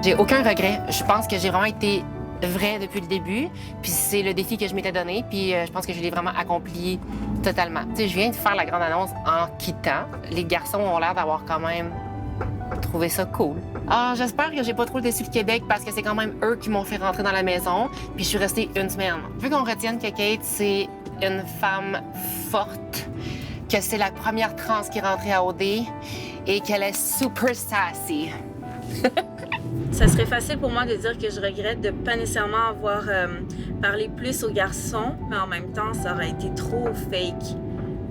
J'ai aucun regret. Je pense que j'ai vraiment été vraie depuis le début. Puis c'est le défi que je m'étais donné. Puis je pense que je l'ai vraiment accompli totalement. Tu sais, je viens de faire la grande annonce en quittant. Les garçons ont l'air d'avoir quand même trouvé ça cool. Ah, j'espère que j'ai pas trop déçu le Québec parce que c'est quand même eux qui m'ont fait rentrer dans la maison. Puis je suis restée une semaine. Vu qu'on retienne que Kate, c'est une femme forte, que c'est la première trans qui est rentrée à OD et qu'elle est super sassy. Ça serait facile pour moi de dire que je regrette de pas nécessairement avoir parlé plus aux garçons, mais en même temps, ça aurait été trop fake.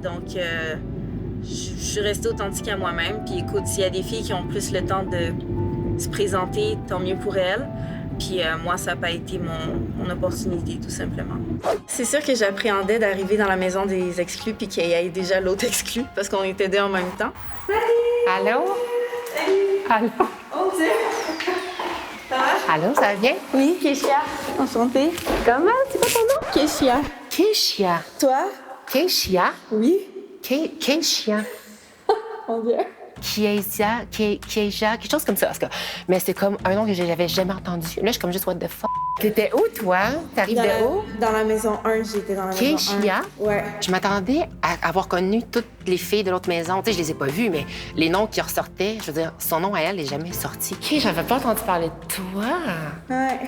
Donc, je suis restée authentique à moi-même. Puis écoute, s'il y a des filles qui ont plus le temps de se présenter, tant mieux pour elles. Puis moi, ça n'a pas été mon opportunité, tout simplement. C'est sûr que j'appréhendais d'arriver dans la maison des exclus puis qu'il y ait déjà l'autre exclu parce qu'on était deux en même temps. Salut! Allô? Salut! Allô? Oh Dieu! Ça va? Allô, ça va bien? Oui, Kéchia. Enchantée. Comment? C'est quoi ton nom? Kéchia. Keishia. Toi? Keishia? Oui. Keishia. Mon Dieu. Keishia, quelque chose comme ça. En tout cas. Mais c'est comme un nom que j'avais jamais entendu. Là, je suis comme juste, what the fuck? T'étais où, toi? T'arrives de où? Dans la maison 1, j'étais dans la maison 1. Keishia? Ouais. Je m'attendais à avoir connu toutes les filles de l'autre maison. Tu sais, je les ai pas vues, mais les noms qui ressortaient, je veux dire, son nom à elle n'est jamais sorti. OK, j'avais pas entendu parler de toi. Ouais.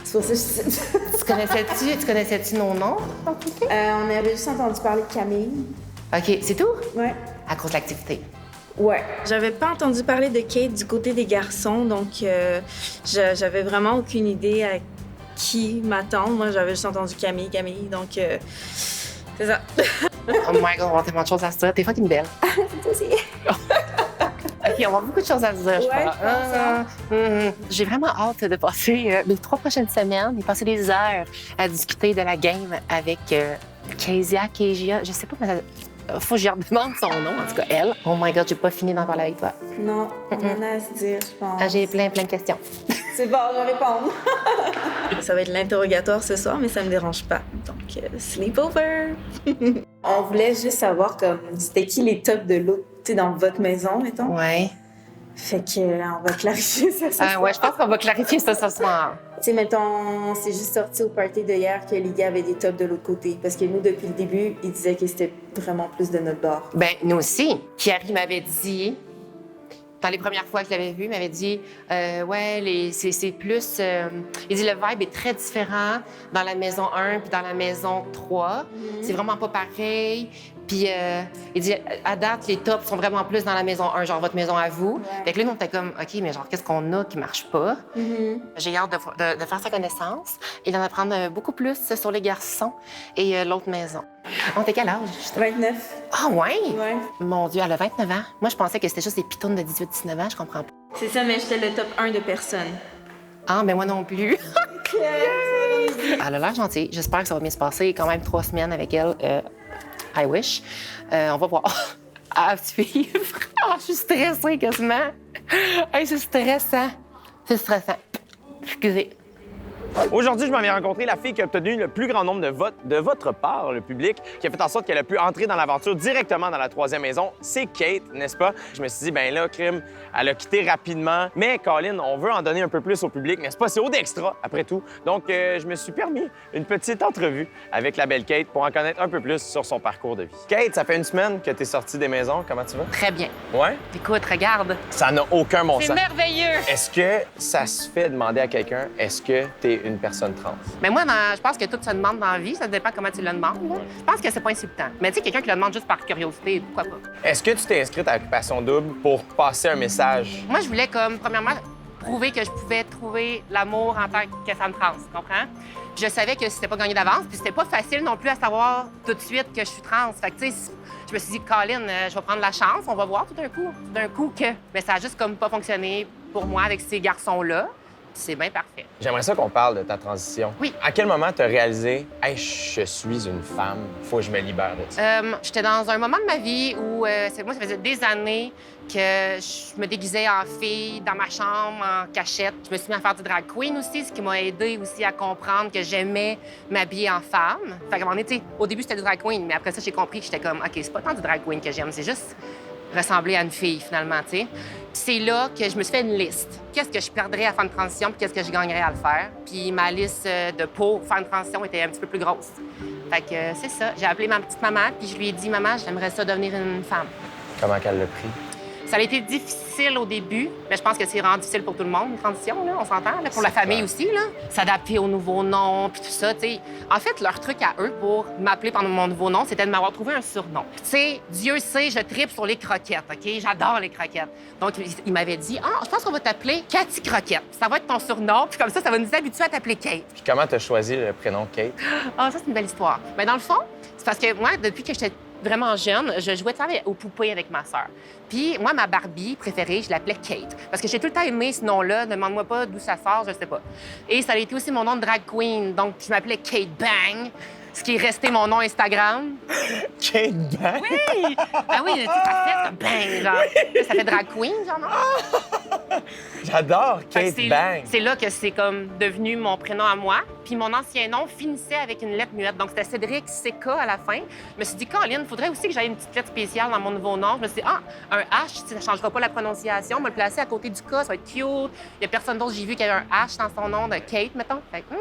C'est pour ça que je Tu connaissais-tu nos noms? on avait juste entendu parler de Camille. OK, c'est tout? Ouais. À cause de l'activité. Ouais. J'avais pas entendu parler de Kate du côté des garçons, donc j'avais vraiment aucune idée à qui m'attendre. Moi, j'avais juste entendu Camille, donc c'est ça. Oh my God, on a tellement de choses à se dire. T'es fucking belle. Toi aussi. OK, on a beaucoup de choses à se dire, je Ouais, crois. je pense, J'ai vraiment hâte de passer les 3 prochaines semaines et passer des heures à discuter de la game avec Keishia. Je sais pas, mais faut que je lui redemande son nom, en tout cas, elle. Oh my God, j'ai pas fini d'en parler avec toi. Non, on en a à se dire, je pense. J'ai plein de questions. C'est bon, je vais répondre. Ça va être l'interrogatoire ce soir, mais ça me dérange pas. Donc, sleepover. On voulait juste savoir comme c'était qui les tops de l'autre, tu sais, dans votre maison, mettons. Ouais. Fait que on va clarifier ça ce soir. Ouais, je pense qu'on va clarifier ça ce soir. Tu sais, mettons, c'est juste sorti au party de hier que les gars avaient des tops de l'autre côté. Parce que nous, depuis le début, ils disaient que c'était vraiment plus de notre bord. Ben, nous aussi. Kiari m'avait dit, dans les premières fois que je l'avais vu, il m'avait dit, ouais, c'est plus... il dit, le vibe est très différent dans la maison 1 puis dans la maison 3. C'est vraiment pas pareil. Puis il dit, à date, les tops sont vraiment plus dans la maison 1, genre votre maison à vous. Ouais. Fait que là, nous, on était comme, OK, mais genre, qu'est-ce qu'on a qui marche pas? J'ai hâte de faire sa connaissance et d'en apprendre beaucoup plus sur les garçons et l'autre maison. On était quel âge? 29. Ah, ouais? Ouais. Mon Dieu, elle a 29 ans. Moi, je pensais que c'était juste des pitounes de 18-19 ans, je comprends pas. C'est ça, mais j'étais le top 1 de personne. Ah, mais moi non plus. Elle a l'air gentille. J'espère que ça va bien se passer. Quand même 3 semaines avec elle. I wish. On va voir. À suivre. Ah, je suis stressée quasiment. Hey, c'est stressant. C'est stressant. Excusez. Aujourd'hui, je m'en viens rencontrer la fille qui a obtenu le plus grand nombre de votes de votre part, le public, qui a fait en sorte qu'elle a pu entrer dans l'aventure directement dans la 3e maison. C'est Kate, n'est-ce pas? Je me suis dit, ben là, crime, elle a quitté rapidement. Mais Colin, on veut en donner un peu plus au public, n'est-ce pas? C'est au d'extra, après tout. Donc, je me suis permis une petite entrevue avec la belle Kate pour en connaître un peu plus sur son parcours de vie. Kate, ça fait une semaine que tu es sortie des maisons. Comment tu vas? Très bien. Ouais? Écoute, regarde. Ça n'a aucun bon C'est sens. merveilleux. Est-ce que ça se fait demander à quelqu'un, est-ce que tu es une personne trans? Mais moi, je pense que tout se demande dans la vie. Ça dépend comment tu le demandes. Là. Je pense que c'est pas insultant. Mais tu sais, quelqu'un qui le demande juste par curiosité, pourquoi pas? Est-ce que tu t'es inscrite à Occupation Double pour passer un message? Moi, je voulais, comme, premièrement, prouver que je pouvais trouver l'amour en tant que femme trans, tu comprends? Puis je savais que c'était pas gagné d'avance, puis c'était pas facile non plus à savoir tout de suite que je suis trans. Fait que, tu sais, je me suis dit, Colin, je vais prendre la chance, on va voir tout d'un coup que... Mais ça a juste comme pas fonctionné pour moi avec ces garçons-là. C'est bien parfait. J'aimerais ça qu'on parle de ta transition. Oui. À quel moment tu as réalisé « Hey, je suis une femme, faut que je me libère de ça J'étais dans un moment de ma vie où, moi, ça faisait des années que je me déguisais en fille dans ma chambre, en cachette. Je me suis mis à faire du drag queen aussi, ce qui m'a aidé aussi à comprendre que j'aimais m'habiller en femme. Fait qu'à un moment donné, tu sais, au début, c'était du drag queen, mais après ça, j'ai compris que j'étais comme, OK, c'est pas tant du drag queen que j'aime, c'est juste ressembler à une fille, finalement, tu sais. Puis c'est là que je me suis fait une liste. Qu'est-ce que je perdrais à faire une transition, puis qu'est-ce que je gagnerais à le faire. Puis ma liste de pour faire une transition était un petit peu plus grosse. Fait que c'est ça. J'ai appelé ma petite maman, puis je lui ai dit, maman, j'aimerais ça devenir une femme. Comment qu'elle l'a pris? Ça a été difficile au début, mais je pense que c'est vraiment difficile pour tout le monde, une transition, là, on s'entend, là, pour la famille aussi, là. S'adapter au nouveau nom, puis tout ça, tu sais. En fait, leur truc à eux pour m'appeler par mon nouveau nom, c'était de m'avoir trouvé un surnom. Tu sais, Dieu sait, je tripe sur les croquettes, OK? J'adore les croquettes. Donc, il m'avait dit, ah, je pense qu'on va t'appeler Cathy Croquette. Ça va être ton surnom, puis comme ça va nous habituer à t'appeler Kate. Puis comment t'as choisi le prénom Kate? Ah, ça, c'est une belle histoire. Mais dans le fond, c'est parce que moi, depuis que j'étais vraiment jeune, je jouais tout le temps aux poupées avec ma sœur. Puis moi, ma Barbie préférée, je l'appelais Kate. Parce que j'ai tout le temps aimé ce nom-là. Demande-moi pas d'où ça sort, je sais pas. Et ça a été aussi mon nom de drag queen. Donc, je m'appelais Kate Bang, ce qui est resté mon nom Instagram. Kate Bang? Oui! Ah oui, tu sais, ça fait comme bang, genre. Ça fait drag queen, genre, non? J'adore Fait que Kate c'est- Bang. C'est là que c'est comme devenu mon prénom à moi. Puis mon ancien nom finissait avec une lettre muette. Donc c'était Cédric CK à la fin. Je me suis dit, Colin, il faudrait aussi que j'aie une petite lettre spéciale dans mon nouveau nom. Je me suis dit, ah, un H, ça ne changera pas la prononciation. On va le placer à côté du K, ça va être cute. Il n'y a personne d'autre, j'ai vu qu'il y avait un H dans son nom de Kate, mettons. Fait que,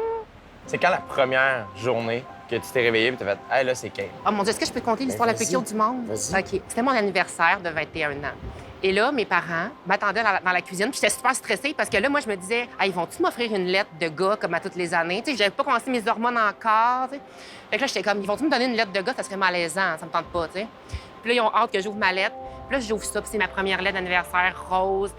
C'est quand la première journée que tu t'es réveillé et tu as fait « Hey, là, c'est Kate Oh mon Dieu, est-ce que je peux te conter l'histoire la plus vas-y. cute du monde? Vas-y. OK. C'était mon anniversaire de 21 ans. Et là, mes parents m'attendaient dans la cuisine, puis j'étais super stressée parce que là, moi, je me disais, ah, ils vont-tu m'offrir une lettre de gars comme à toutes les années? Tu sais, j'avais pas commencé mes hormones encore, tu sais. Fait que là, j'étais comme, ils vont-tu me donner une lettre de gars? Ça serait malaisant, ça me tente pas, tu sais. Puis là, ils ont hâte que j'ouvre ma lettre. Puis là, j'ouvre ça, puis c'est ma première lettre d'anniversaire rose.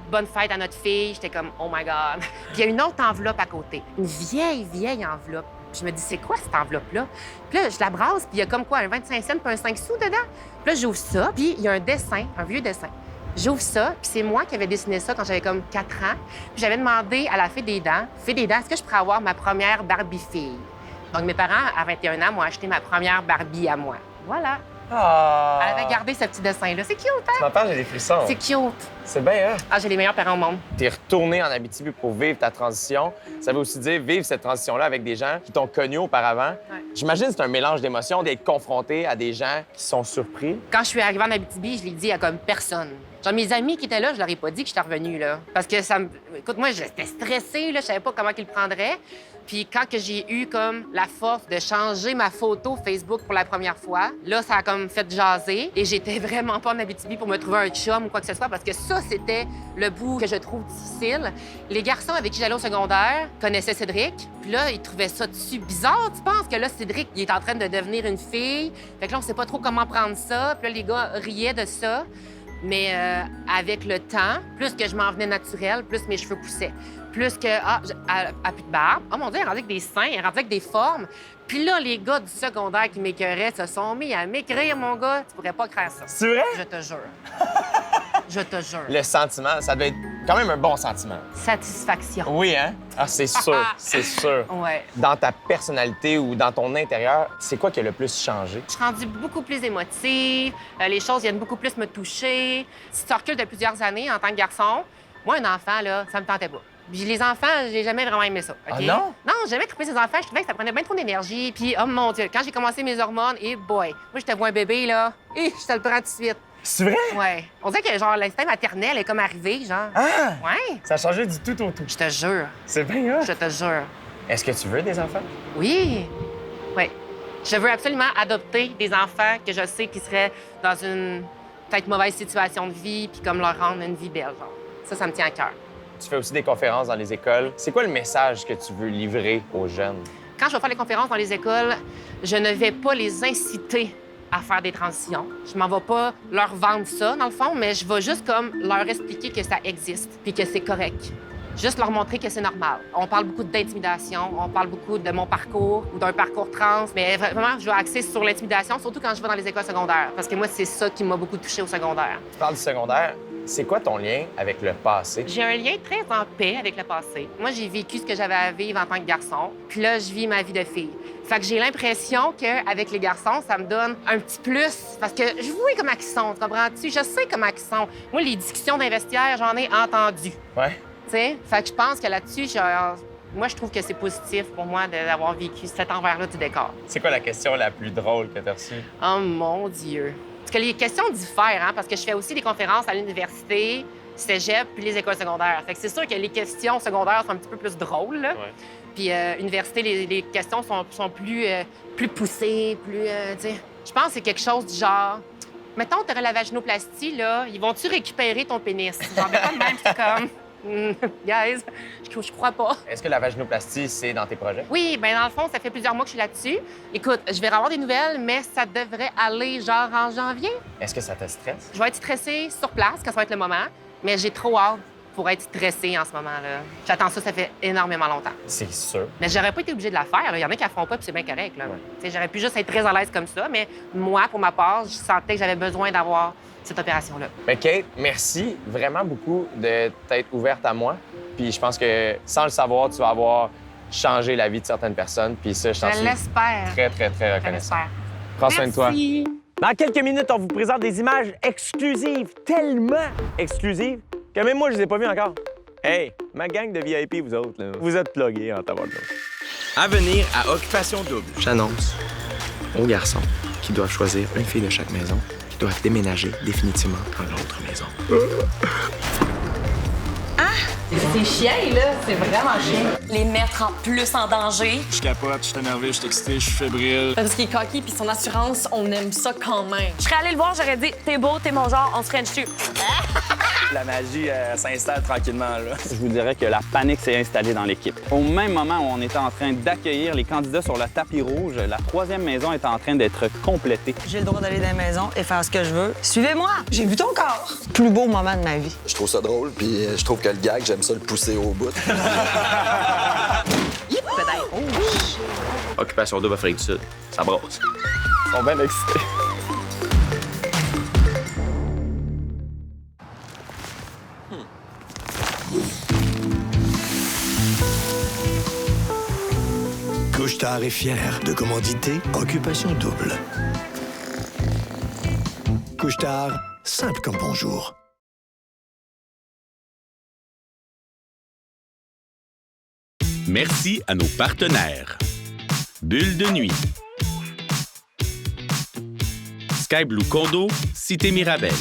Bonne fête à notre fille. J'étais comme, oh my God. Puis il y a une autre enveloppe à côté, une vieille enveloppe. Puis je me dis, c'est quoi cette enveloppe-là? Puis là, je la brasse, puis il y a comme quoi, un 25 cents puis un 5 sous dedans. Puis là, j'ouvre ça, puis il y a un dessin, un vieux dessin. J'ouvre ça, puis c'est moi qui avais dessiné ça quand j'avais comme 4 ans. Puis j'avais demandé à la fée des dents, est-ce que je pourrais avoir ma première Barbie-fille? Donc mes parents, à 21 ans, m'ont acheté ma première Barbie à moi. Voilà. Ah! Elle avait gardé ce petit dessin-là. C'est cute, hein? Tu m'entends, j'ai des frissons. C'est cute. C'est bien, hein? Ah, j'ai les meilleurs parents au monde. T'es retourné en Abitibi pour vivre ta transition. Ça veut aussi dire vivre cette transition-là avec des gens qui t'ont connu auparavant. Ouais. J'imagine que c'est un mélange d'émotions d'être confronté à des gens qui sont surpris. Quand je suis arrivée en Abitibi, je l'ai dit à comme personne. Genre, mes amis qui étaient là, je leur ai pas dit que j'étais revenue, là. Parce que ça me... Écoute, moi, j'étais stressée, là. Je savais pas comment ils le prendraient. Puis quand que j'ai eu, comme, la force de changer ma photo Facebook pour la première fois, là, ça a comme fait jaser. Et j'étais vraiment pas en Abitibi pour me trouver un chum ou quoi que ce soit, parce que ça, c'était le bout que je trouve difficile. Les garçons avec qui j'allais au secondaire connaissaient Cédric. Puis là, ils trouvaient ça dessus bizarre, tu penses? Que là, Cédric, il est en train de devenir une fille. Fait que là, on sait pas trop comment prendre ça. Puis là, les gars riaient de ça. Mais avec le temps, plus que je m'en venais naturel, plus mes cheveux poussaient. Plus que, elle a plus de barbe. Oh mon Dieu, elle est rendue avec des seins, elle est rendue avec des formes. Puis là, les gars du secondaire qui m'écœuraient se sont mis à m'écrire, mon gars. Tu pourrais pas craindre ça. C'est vrai? Je te jure. Je te jure. Le sentiment, ça doit être quand même un bon sentiment. Satisfaction. Oui, hein? Ah, c'est sûr, c'est sûr. Ouais. Dans ta personnalité ou dans ton intérieur, c'est quoi qui a le plus changé? Je suis rendue beaucoup plus émotive. Les choses viennent beaucoup plus me toucher. Si tu recules de plusieurs années en tant que garçon, moi, un enfant, là, ça me tentait pas. Puis les enfants, j'ai jamais vraiment aimé ça. OK? Ah non? Non, j'ai jamais trippé ces enfants. Je trouvais que ça prenait bien trop d'énergie. Puis, oh mon Dieu, quand j'ai commencé mes hormones, et boy, moi, je te vois un bébé, là, et je te le prends tout de suite. C'est vrai? Ouais. On dirait que, genre, l'instinct maternel est comme arrivé, genre. Ah! Ouais. Ça a changé du tout au tout. Je te jure. C'est bien, hein? Je te jure. Est-ce que tu veux des enfants? Oui. Oui. Je veux absolument adopter des enfants que je sais qui seraient dans une peut-être mauvaise situation de vie, puis comme leur rendre une vie belle, genre. Ça me tient à cœur. Tu fais aussi des conférences dans les écoles. C'est quoi le message que tu veux livrer aux jeunes? Quand je vais faire les conférences dans les écoles, je ne vais pas les inciter à faire des transitions. Je m'en vais pas leur vendre ça, dans le fond, mais je vais juste comme leur expliquer que ça existe puis que c'est correct. Juste leur montrer que c'est normal. On parle beaucoup d'intimidation, on parle beaucoup de mon parcours ou d'un parcours trans, mais vraiment, je vais axer sur l'intimidation, surtout quand je vais dans les écoles secondaires, parce que moi, c'est ça qui m'a beaucoup touchée au secondaire. Tu parles du secondaire. C'est quoi ton lien avec le passé? J'ai un lien très en paix avec le passé. Moi, j'ai vécu ce que j'avais à vivre en tant que garçon, puis là, je vis ma vie de fille. Fait que j'ai l'impression qu'avec les garçons, ça me donne un petit plus, parce que je vois comment ils sont, tu comprends-tu? Je sais comment ils sont. Moi, les discussions d'investiaire, j'en ai entendu. Ouais. Tu sais? Fait que je pense que là-dessus, moi, je trouve que c'est positif pour moi d'avoir vécu cet envers-là du décor. C'est quoi la question la plus drôle que tu as reçue? Oh mon Dieu! que les questions diffèrent, hein, parce que je fais aussi des conférences à l'université, cégep, puis les écoles secondaires. Fait que c'est sûr que les questions secondaires sont un petit peu plus drôles, là. Ouais. Puis université, les questions sont plus poussées, plus, tu sais... Je pense que c'est quelque chose du genre... Mettons, tu aurais la vaginoplastie, là, ils vont-tu récupérer ton pénis? J'en vais pas de même, c'est comme... Guys, je crois pas. Est-ce que la vaginoplastie, c'est dans tes projets? Oui, bien dans le fond, ça fait plusieurs mois que je suis là-dessus. Écoute, je vais avoir des nouvelles, mais ça devrait aller genre en janvier. Est-ce que ça te stresse? Je vais être stressée sur place quand ça va être le moment, mais j'ai trop hâte pour être stressée en ce moment-là. J'attends ça fait énormément longtemps. C'est sûr. Mais j'aurais pas été obligée de la faire. Il y en a qui la font pas, puis c'est bien correct. Là. Ouais. J'aurais pu juste être très à l'aise comme ça, mais moi, pour ma part, je sentais que j'avais besoin d'avoir cette opération-là. Mais Kate, merci vraiment beaucoup de t'être ouverte à moi. Puis je pense que sans le savoir, tu vas avoir changé la vie de certaines personnes. Puis ça, je t'en suis l'espère. très, très, très Je reconnaissant. l'espère. Prends soin de toi. Merci. Dans quelques minutes, on vous présente des images exclusives, tellement exclusives que même moi, je les ai pas vues encore. Hey, ma gang de VIP, vous autres, là, vous êtes plugués en tabac. À venir à Occupation Double. J'annonce aux garçons qui doivent choisir une fille de chaque maison qui doivent déménager définitivement dans l'autre maison. C'est chiant, là. C'est vraiment chiant. Les mettre en plus en danger. Je capote, je suis énervé, je suis excité, je suis fébrile. Parce qu'il est coquille puis son assurance, on aime ça quand même. Je serais allée le voir, j'aurais dit t'es beau, t'es mon genre, on se french dessus. La magie s'installe tranquillement, là. Je vous dirais que la panique s'est installée dans l'équipe. Au même moment où on était en train d'accueillir les candidats sur le tapis rouge, la troisième maison est en train d'être complétée. J'ai le droit d'aller dans la maison et faire ce que je veux. Suivez-moi! J'ai vu ton corps! Plus beau moment de ma vie. Je trouve ça drôle, puis je trouve que le gag, j'aime ça le pousser au bout. Occupation double Afrique du Sud. Ça brosse. Ils sont bien excités. Couche-Tard est fier de commanditer Occupation Double. Couche-Tard, simple comme bonjour. Merci à nos partenaires. Bulle de nuit. Sky Blue Condo, Cité Mirabel.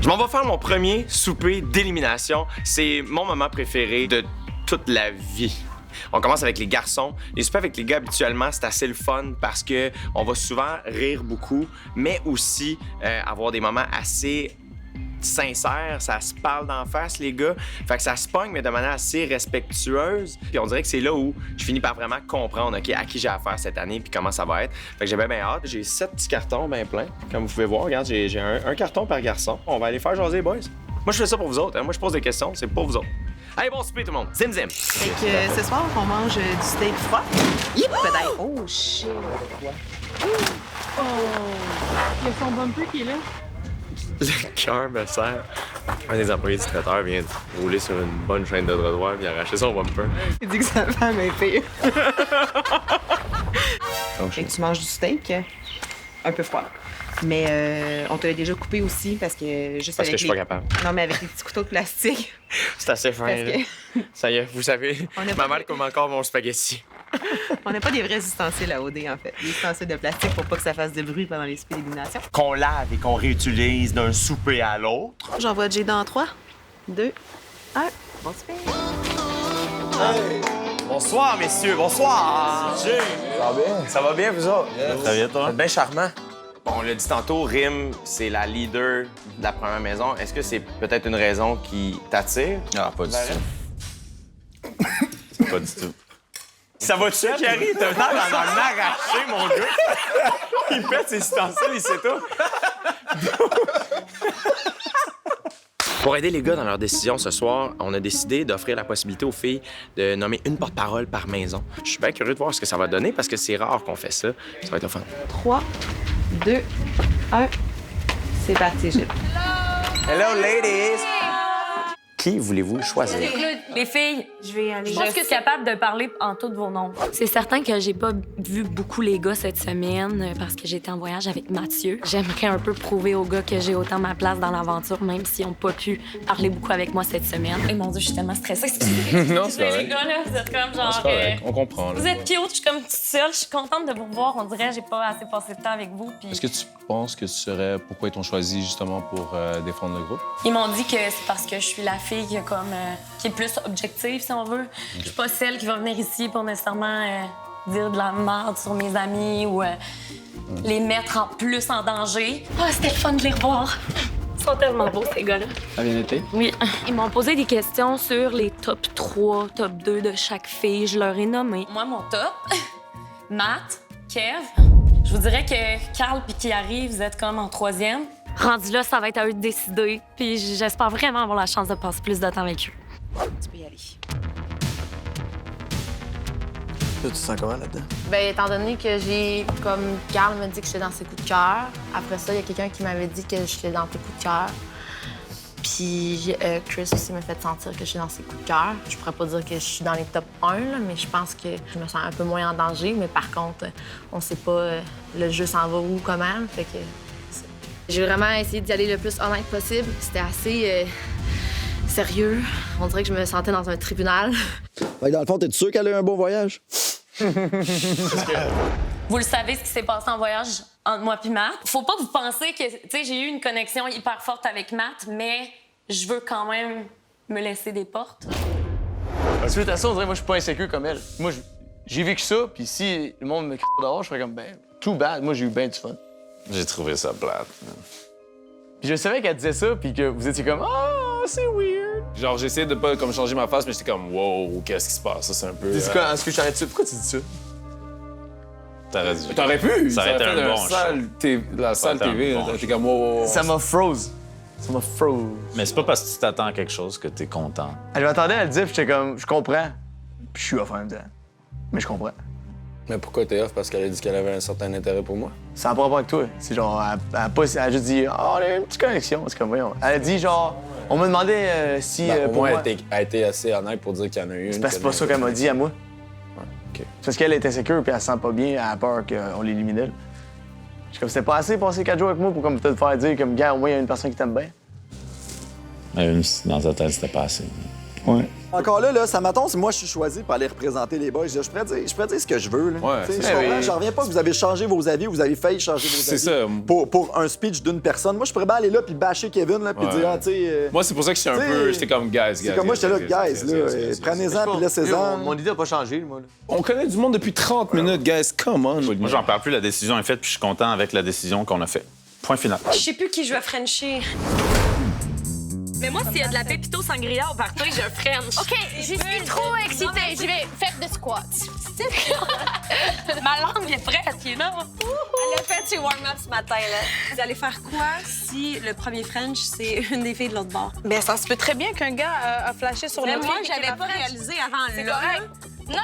Je m'en vais faire mon premier souper d'élimination. C'est mon moment préféré de toute la vie. On commence avec les garçons. Les soupers avec les gars, habituellement, c'est assez le fun parce que on va souvent rire beaucoup, mais aussi avoir des moments assez sincères. Ça se parle d'en face, les gars. Fait que ça se pogne, mais de manière assez respectueuse. Puis on dirait que c'est là où je finis par vraiment comprendre OK, à qui j'ai affaire cette année puis comment ça va être. Fait que j'ai bien hâte. J'ai 7 petits cartons bien pleins. Comme vous pouvez voir, regarde, j'ai un carton par garçon. On va aller faire jaser, boys. Moi, je fais ça pour vous autres. Hein. Moi, je pose des questions. C'est pour vous autres. Allez, bon souper, tout le monde. Zim, zim. Fait que ce soir, on mange du steak froid. Oh, shit! Il y a son bumper qui est là. Le cœur me serre. Un des employés du traiteur vient de rouler sur une bonne chaîne de trottoir et arracher son bumper. Il dit que sa femme est pire. Fait que tu manges du steak, un peu froid. Mais on te l'a déjà coupé aussi parce que juste Parce que avec je suis pas capable. Non, mais avec les petits couteaux de plastique. C'est assez fin, Parce là. que Ça y est, vous savez, On a ma pas mère de- comme encore mon spaghetti. on n'a pas des vrais ustensiles à OD, en fait. Des ustensiles de plastique pour pas que ça fasse de bruit pendant les soupers d'élimination. Qu'on lave et qu'on réutilise d'un souper à l'autre. J'envoie Jay dans 3, 2, 1. Bon super! Bonsoir, messieurs, bonsoir! Ça va bien? Ça va bien, vous autres? Très bien, toi? Vous êtes bien charmant. Bon, on l'a dit tantôt, Rim, c'est la leader de la première maison. Est-ce que c'est peut-être une raison qui t'attire? Ah, pas du vers tout. elle? Pas du tout. Ça va-tu, Carrie? T'as l'air d'en arracher, mon gars! Il pète ses ustensiles, il sait tout. Pour aider les gars dans leur décision ce soir, on a décidé d'offrir la possibilité aux filles de nommer une porte-parole par maison. Je suis bien curieux de voir ce que ça va donner parce que c'est rare qu'on fait ça. Ça va être le fun. 3, 2, 1. C'est parti, Gilles. Hello, ladies! Qui voulez-vous choisir? Les filles, Je vais y aller. je suis capable de parler en tous vos noms. C'est certain que j'ai pas vu beaucoup les gars cette semaine parce que j'étais en voyage avec Mathieu. J'aimerais un peu prouver aux gars que j'ai autant ma place dans l'aventure, même s'ils ont pas pu parler beaucoup avec moi cette semaine. Et mon Dieu, je suis tellement stressée. Non, c'est correct. Les gars, là, vous êtes comme genre... C'est correct, on comprend. Là. Vous êtes cute, je suis comme toute seule. Je suis contente de vous revoir. On dirait que j'ai pas assez passé de temps avec vous. Puis... Est-ce que tu penses que tu serais... Pourquoi ils t'ont choisi justement pour défendre le groupe? Ils m'ont dit que c'est parce que je suis la fille qui, qui est plus objective, si on veut. Je suis pas celle qui va venir ici pour nécessairement dire de la merde sur mes amis ou les mettre en plus en danger. Ah, c'était le fun de les revoir. Ils sont tellement beaux, ces gars-là. Ça a bien été? Oui. Ils m'ont posé des questions sur les top 3, top 2 de chaque fille. Je leur ai nommé. Moi, mon top, Matt, Kev. Je vous dirais que Carl puis Kiari, vous êtes comme en 3e. Rendu là, ça va être à eux de décider. Puis j'espère vraiment avoir la chance de passer plus de temps avec eux. Tu peux y aller. Là, tu te sens comment là-dedans? Bien, étant donné que j'ai, comme Carl me dit que j'étais dans ses coups de cœur, après ça, il y a quelqu'un qui m'avait dit que j'étais dans tes coups de cœur. Puis Chris aussi m'a fait sentir que je suis dans ses coups de cœur. Je pourrais pas dire que je suis dans les top 1, là, mais je pense que je me sens un peu moins en danger. Mais par contre, on sait pas le jeu s'en va où, comment. Fait que j'ai vraiment essayé d'y aller le plus honnête possible. C'était assez sérieux. On dirait que je me sentais dans un tribunal. Ouais, dans le fond, t'es sûr qu'elle a eu un bon voyage? Vous le savez, ce qui s'est passé en voyage entre moi et Matt. Faut pas que vous pensiez que, tu sais, j'ai eu une connexion hyper forte avec Matt, mais je veux quand même me laisser des portes. Suite à ça, on dirait moi, je suis pas insécure comme elle. Moi, j'ai vécu ça, puis si le monde me crie dehors, je ferais comme, ben, too bad. Moi, j'ai eu bien du fun. J'ai trouvé ça plate. Puis je savais qu'elle disait ça, puis que vous étiez comme, ah, c'est weird. Genre, j'ai essayé de pas comme changer ma face, mais j'étais comme, wow, qu'est-ce qui se passe? Ça, c'est un peu. C'est quoi, est-ce que je t'arrête ça? Pourquoi tu dis ça? T'aurais pu! Ça aurait été fait un bon la salle TV, bon t'es comme, wow. Ça m'a froze. Ça m'a froze. Mais c'est pas parce que tu t'attends à quelque chose que t'es content. Je m'attendais à le dire, puis j'étais comme, je comprends. Puis je suis off en même temps. Mais je comprends. Mais pourquoi t'es off? Parce qu'elle a dit qu'elle avait un certain intérêt pour moi? Ça n'a pas rapport avec toi. C'est genre, elle a juste dit, ah, on a une petite connexion. C'est comme, voyons. Elle a dit, genre, on m'a demandé si. Au moins, elle a été assez honnête pour dire qu'il y en a eu une. C'est parce que c'est pas ça qu'elle m'a dit à moi. Ouais, OK. C'est parce qu'elle était insécure puis elle se sent pas bien, elle a peur qu'on l'éliminait. Je suis comme, c'était pas assez passer 4 jours avec moi pour comme, te faire dire, comme, gars, au moins, il y a une personne qui t'aime bien. Dans ta tête, c'était pas assez. Ouais. Encore là, ça m'attend si moi je suis choisi pour aller représenter les boys. Je pourrais dire ce que je veux. Là. Ouais, J'en reviens pas que vous avez changé vos avis, vous avez failli changer vos avis. C'est ça. Pour un speech d'une personne. Moi, je pourrais bien aller là puis bâcher Kevin là, puis dire, tu sais. Moi, c'est pour ça que j'étais un peu. J'étais comme, guys. C'est comme moi, j'étais là, guys. Prenez-en puis laissez-en. Mon idée a pas changé, moi. Là. On connaît du monde depuis 30 minutes, guys. Come on. Moi, j'en parle plus. La décision est faite, puis je suis content avec la décision qu'on a faite. Point final. Je sais plus qui je veux frencher. Mais moi, s'il y a de la pépito sangria au party, je French. OK, je suis trop excitée. Je vais faire des squats. Ma langue est prête, you know? Elle a fait ses warm-up ce matin, là. Vous allez faire quoi si le premier French, c'est une des filles de l'autre bord? Bien, ça se peut très bien qu'un gars a flashé sur Mais le moi, j'avais pas réalisé avant là. Non,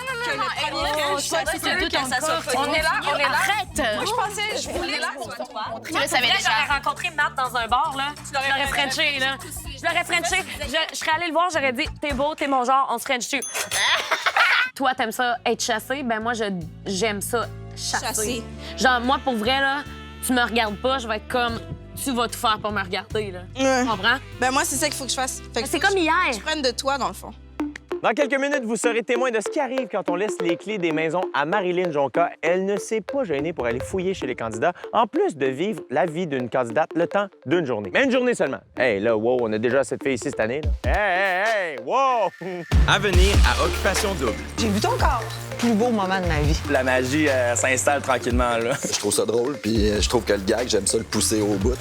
Toi, c'est tout que ça soit On est là. Arrête! Moi, je pensais, je voulais là pour toi. Moi, j'aurais rencontré Matt dans un bar, là. Je l'aurais Frenché, là. Je l'aurais Frenché. Je serais allée le voir, j'aurais dit, t'es beau, t'es mon genre, on se French-tu. Toi, t'aimes ça être chassé? Ben moi, j'aime ça chasser. Genre, moi, pour vrai, là, tu me regardes pas, je vais être comme, tu vas tout faire pour me regarder, là. Tu comprends? Ben moi, c'est ça qu'il faut que je fasse. C'est comme hier. Je prenne de toi, dans le fond. Dans quelques minutes, vous serez témoin de ce qui arrive quand on laisse les clés des maisons à Marilyn Jonca. Elle ne s'est pas gênée pour aller fouiller chez les candidats, en plus de vivre la vie d'une candidate le temps d'une journée. Mais une journée seulement. Hey, là, wow, on a déjà cette fille ici cette année, là. Hey, wow! À venir à Occupation Double. J'ai vu ton corps. Plus beau moment de ma vie. La magie s'installe tranquillement, là. Je trouve ça drôle, puis je trouve que le gag, j'aime ça le pousser au bout.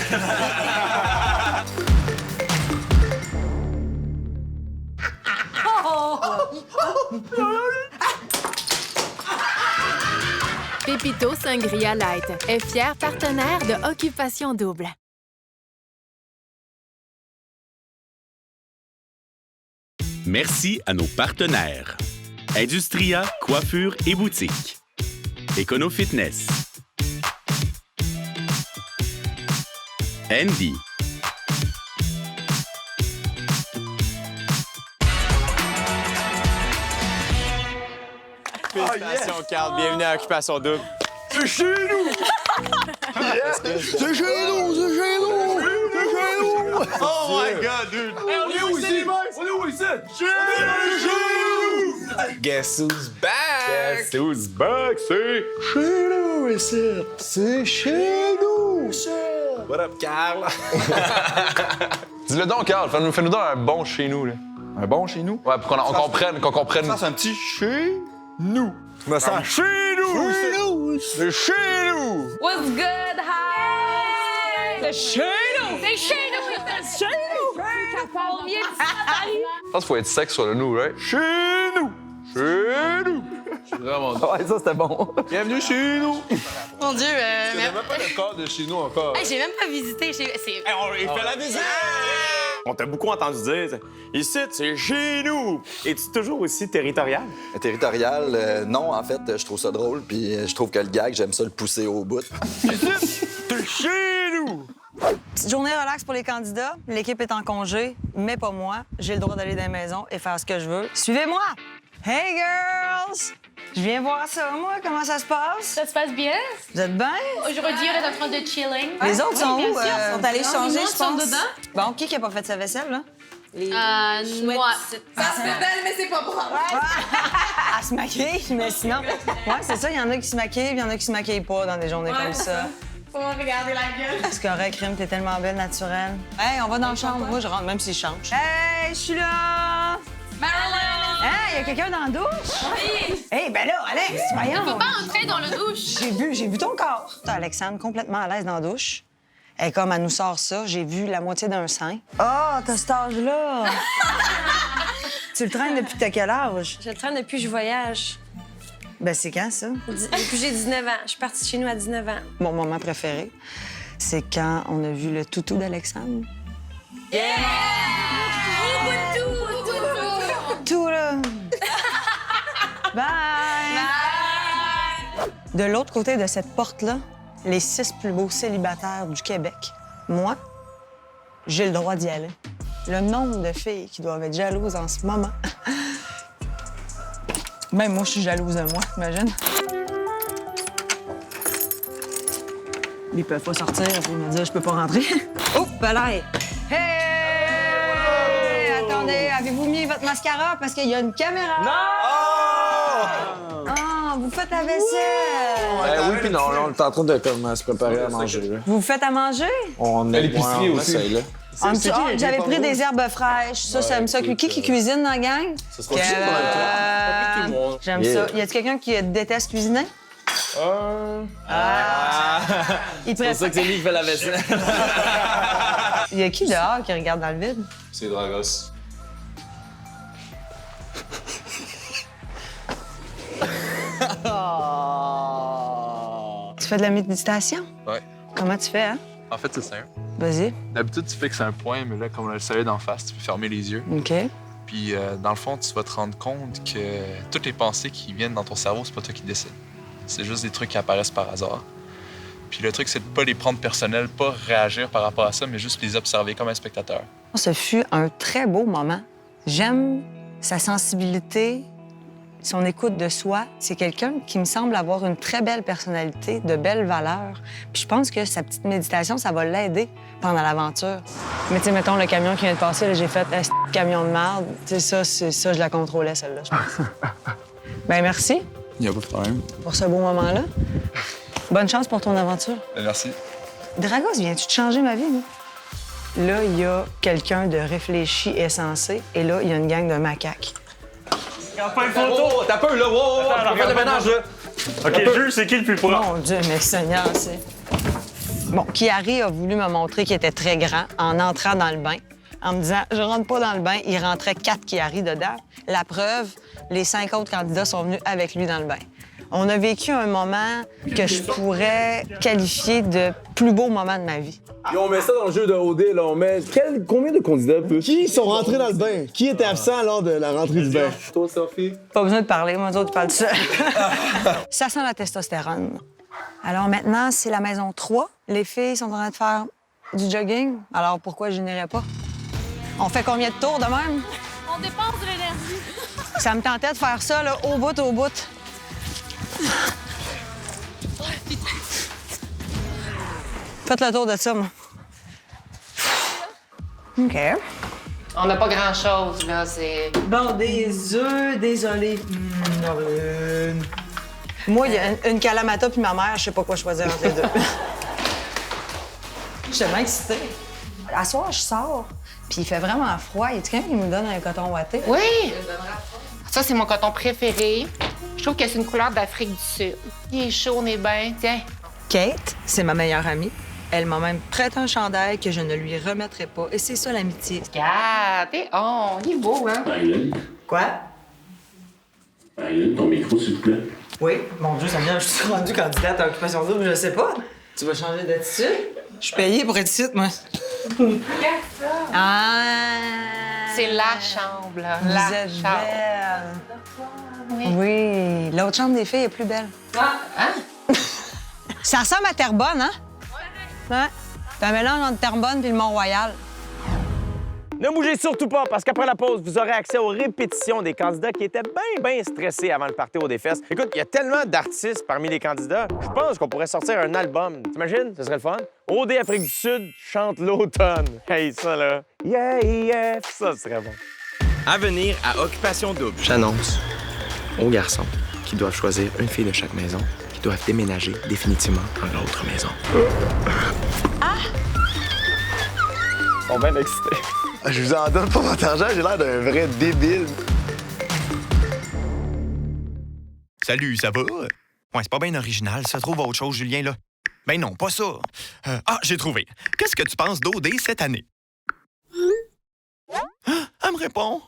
Pépito Sangria Light est fier partenaire de Occupation Double. Merci à nos partenaires. Industria, coiffure et boutique. Econo Fitness. Andy. Félicitations, Carl. Bienvenue à Occupation Double. C'est chez nous! C'est chez nous! C'est chez nous! C'est chez nous! Oh my God, dude! Hey, on est où ici? On est où ici? Chez nous! Guess who's back? Guess who's back? C'est chez nous ici! C'est chez nous! What up, Carl? Dis-le donc, Carl. Fais-nous donc un bon chez nous, là. Un bon chez nous? Ouais, pour qu'on comprenne. Ça, c'est un petit chez nous. Je me sens chez nous! Chez nous! C'est chez nous! What's good, hi? C'est chez nous! C'est chez nous! C'est chez nous! Je pense qu'il faut être sec sur le nous, right? Chez nous! Chez nous! Vraiment. Ouais, ça, c'était bon. Bienvenue chez nous! Mon Dieu, Tu connais même pas le corps de chez nous encore. Hey, j'ai même pas visité. Il fait la visite! On t'a beaucoup entendu dire, ici, c'est chez nous! Es-tu toujours aussi territorial? Territorial, non, en fait, je trouve ça drôle, puis je trouve que le gag, j'aime ça le pousser au bout. Ici, c'est chez nous! Petite journée relax pour les candidats. L'équipe est en congé, mais pas moi. J'ai le droit d'aller dans la maison et faire ce que je veux. Suivez-moi! Hey, girls! Je viens voir ça, moi. Comment ça se passe? Ça se passe bien? Vous êtes bien? Aujourd'hui, on est en train de chilling. Les autres sont où? Sont allés changer, je sont pense. dedans? Bon, qui a pas fait sa vaisselle, là? Moi. Ça se fait belle, mais c'est pas propre. Elle se maquille, mais sinon... Ouais, c'est ça. Il y en a qui se maquillent, puis il y en a qui se maquillent pas dans des journées comme ça. Faut regarder la gueule. C'est correct, Rim, t'es tellement belle, naturelle. Hey, on va dans la chambre. Moi, je rentre, même si je change. Hey, je suis là! Marilyn! Hey, y a quelqu'un dans la douche? Oui! Hey, ben là, Alex, voyons! Tu peux pas entrer dans la douche! J'ai vu ton corps. T'as Alexandre complètement à l'aise dans la douche. Et comme elle nous sort ça, j'ai vu la moitié d'un sein. Ah, t'as cet âge-là! Tu le traînes depuis t'as quel âge? Je le traîne depuis que je voyage. Ben, c'est quand, ça? Depuis que j'ai 19 ans. Je suis partie de chez nous à 19 ans. Mon moment préféré, c'est quand on a vu le toutou d'Alexandre. Yeah! Tout, là! Bye! De l'autre côté de cette porte-là, les 6 plus beaux célibataires du Québec. Moi, j'ai le droit d'y aller. Le nombre de filles qui doivent être jalouses en ce moment. Même moi, je suis jalouse de moi, imagine. Ils peuvent pas sortir, ils me disent je peux pas rentrer. Oh, là! Hey! Attendez, avez-vous mis votre mascara parce qu'il y a une caméra? Non! Ah, vous faites la vaisselle! Oui, puis non, là, on est en train de se préparer à manger. Là. Vous faites à manger? On est l'épicerie aussi. Là. J'avais pris des herbes fraîches. Ça, j'aime ça. Qui cuisine dans la gang? Ça sera chiant dans le temps. J'aime ça. Y a-t-il quelqu'un qui déteste cuisiner? C'est pour ça que c'est lui qui fait la vaisselle. Y a qui dehors qui regarde dans le vide? C'est Dragos. Tu fais de la méditation? Ouais. Comment tu fais, hein? En fait, c'est simple. Vas-y. D'habitude, tu fixes un point, mais là, comme on a le soleil d'en face, tu peux fermer les yeux. OK. Puis, dans le fond, tu vas te rendre compte que toutes les pensées qui viennent dans ton cerveau, c'est pas toi qui décides. C'est juste des trucs qui apparaissent par hasard. Puis le truc, c'est de pas les prendre personnels, pas réagir par rapport à ça, mais juste les observer comme un spectateur. Ce fut un très beau moment. J'aime sa sensibilité, son écoute de soi. C'est quelqu'un qui me semble avoir une très belle personnalité, de belles valeurs. Puis je pense que sa petite méditation, ça va l'aider pendant l'aventure. Mais tu sais, mettons, le camion qui vient de passer, là, j'ai fait « camion de merde ». Tu sais, ça, je la contrôlais, celle-là, je pense. Ben merci. Il n'y a pas de problème. Pour ce beau moment-là. Bonne chance pour ton aventure. Merci. Dragos, viens-tu te changer ma vie, là? Là, il y a quelqu'un de réfléchi et sensé, et là, il y a une gang de macaques. Regarde pas une photo! T'as peur, là! Wow! Attends, Fais le ménage, là! OK, le jeu, c'est qui le plus propre? Mon Dieu, mais Seigneur, c'est... Bon, Kiari a voulu me montrer qu'il était très grand en entrant dans le bain, en me disant « Je rentre pas dans le bain ». Il rentrait 4 Kiari dedans. La preuve, les 5 autres candidats sont venus avec lui dans le bain. On a vécu un moment que je pourrais qualifier de plus beau moment de ma vie. Et on met ça dans le jeu de OD, là. On met combien de candidats peut? Qui sont rentrés dans le bain? Qui était absent lors de la rentrée du bain? Toi, Sophie? Pas besoin de parler, moi, autres, parlent ça. Ça sent la testostérone. Alors maintenant, c'est la maison 3. Les filles sont en train de faire du jogging. Alors pourquoi je n'irais pas? On fait combien de tours de même? On dépense de l'énergie. Ça me tentait de faire ça, là, au bout, au bout. Faites le tour de ça, moi. OK. On n'a pas grand-chose, là. C'est... Bon, des œufs, désolé. Moi, il y a une Kalamata puis ma mère, je sais pas quoi choisir entre les deux. Je suis tellement excitée. À soir, je sors, puis il fait vraiment froid. Y a quelqu'un qui me donne un coton ouaté? Oui! Ça, c'est mon coton préféré. Je trouve que c'est une couleur d'Afrique du Sud. Il est chaud, on est bien. Tiens. Kate, c'est ma meilleure amie. Elle m'a même prêté un chandail que je ne lui remettrai pas. Et c'est ça, l'amitié. Regarde, il est beau, hein? Marilyn? Quoi? Marilyn, ton micro, s'il te plaît. Oui, mon Dieu, ça vient, je suis rendue candidate à Occupation Double, je sais pas. Tu vas changer d'attitude? Je suis payée pour être ici, moi. Regarde ça! Ah! C'est la chambre, là. Vous La êtes chambre. belle. Oui, l'autre chambre des filles est plus belle. Ah, hein? Ça ressemble à Terrebonne, hein? Ouais. C'est un mélange entre Terrebonne et le Mont-Royal. Ne bougez surtout pas, parce qu'après la pause, vous aurez accès aux répétitions des candidats qui étaient bien stressés avant le party au Défest. Écoute, il y a tellement d'artistes parmi les candidats, je pense qu'on pourrait sortir un album. T'imagines? Ce serait le fun. OD Afrique du Sud chante l'automne. Hey, ça, là. Yeah, ça serait bon. À venir à Occupation Double. J'annonce aux garçons qui doivent choisir une fille de chaque maison, qui doivent déménager définitivement dans l'autre maison. Ils sont bien excités. Je vous en donne pas votre argent, j'ai l'air d'un vrai débile. Salut, ça va? Ouais, c'est pas bien original, ça. Trouve autre chose, Julien, là. Ben non, pas ça. J'ai trouvé. Qu'est-ce que tu penses d'OD cette année? Elle me répond.